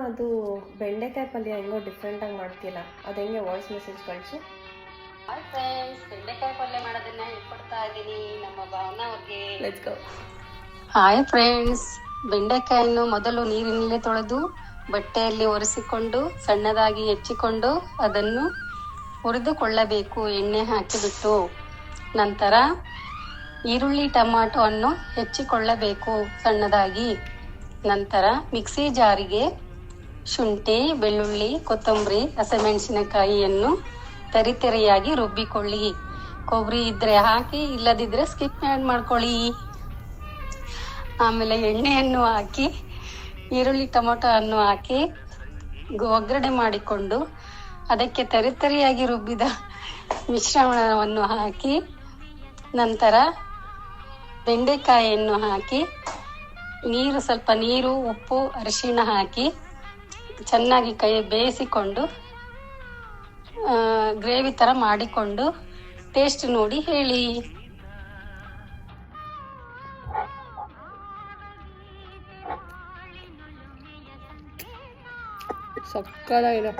ಅದು ಬೆಂಡೆಕಾಯಿ ಪಲ್ಯ ಹೆಂಗೋ ಡಿಫ್ರೆಂಟಾಗಿ ಮಾಡ್ತೀಯಲ್ಲ, ಅದು ಹೆಂಗೆ ವಾಯ್ಸ್ ಮೆಸೇಜ್ ಕಳಿಸು. ಹಾಯ್ ಫ್ರೆಂಡ್ಸ್, ಬೆಂಡೆಕಾಯಿ ಪಲ್ಯ ಮಾಡೋದನ್ನ ಹೇಳ್ಕೊಡ್ತಾ ಇದ್ದೀನಿ ನಮ್ಮ ಭಾವನಾ ಅವ್ರಿಗೆ. Let's go. ಹಾಯ್ ಫ್ರೆಂಡ್ಸ್, ಬೆಂಡೆಕಾಯನ್ನು ಮೊದಲು ನೀರಿನಲ್ಲೇ ತೊಳೆದು ಬಟ್ಟೆಯಲ್ಲಿ ಒರೆಸಿಕೊಂಡು ಸಣ್ಣದಾಗಿ ಹೆಚ್ಚಿಕೊಂಡು ಅದನ್ನು ಹುರಿದುಕೊಳ್ಳಬೇಕು ಎಣ್ಣೆ ಹಾಕಿಬಿಟ್ಟು. ನಂತರ ಈರುಳ್ಳಿ ಟೊಮಾಟೊ ಅನ್ನು ಹೆಚ್ಚಿಕೊಳ್ಳಬೇಕು ಸಣ್ಣದಾಗಿ. ನಂತರ ಮಿಕ್ಸಿ ಜಾರಿಗೆ ಶುಂಠಿ, ಬೆಳ್ಳುಳ್ಳಿ, ಕೊತ್ತಂಬರಿ, ಹಸಿಮೆಣಸಿನಕಾಯಿಯನ್ನು ತರಿತರಿಯಾಗಿ ರುಬ್ಬಿಕೊಳ್ಳಿ. ಕೊಬ್ಬರಿ ಇದ್ರೆ ಹಾಕಿ, ಇಲ್ಲದಿದ್ರೆ ಸ್ಕಿಪ್ ಮಾಡ್ಕೊಳ್ಳಿ. ಆಮೇಲೆ ಎಣ್ಣೆಯನ್ನು ಹಾಕಿ ಈರುಳ್ಳಿ ಟೊಮೊಟೊ ಅನ್ನು ಹಾಕಿ ಒಗ್ಗರಣೆ ಮಾಡಿಕೊಂಡು ಅದಕ್ಕೆ ತರಿತರಿಯಾಗಿ ರುಬ್ಬಿದ ಮಿಶ್ರಣವನ್ನು ಹಾಕಿ ನಂತರ ಬೆಂಡೆಕಾಯಿಯನ್ನು ಹಾಕಿ ಸ್ವಲ್ಪ ನೀರು, ಉಪ್ಪು, ಅರಿಶಿಣ ಹಾಕಿ ಚೆನ್ನಾಗಿ ಬೇಯಿಸಿಕೊಂಡು ಗ್ರೇವಿ ಥರ ಮಾಡಿಕೊಂಡು ಟೇಸ್ಟ್ ನೋಡಿ ಹೇಳಿ. ಸಕ್ಕತ್ತಾಗಿದೆ.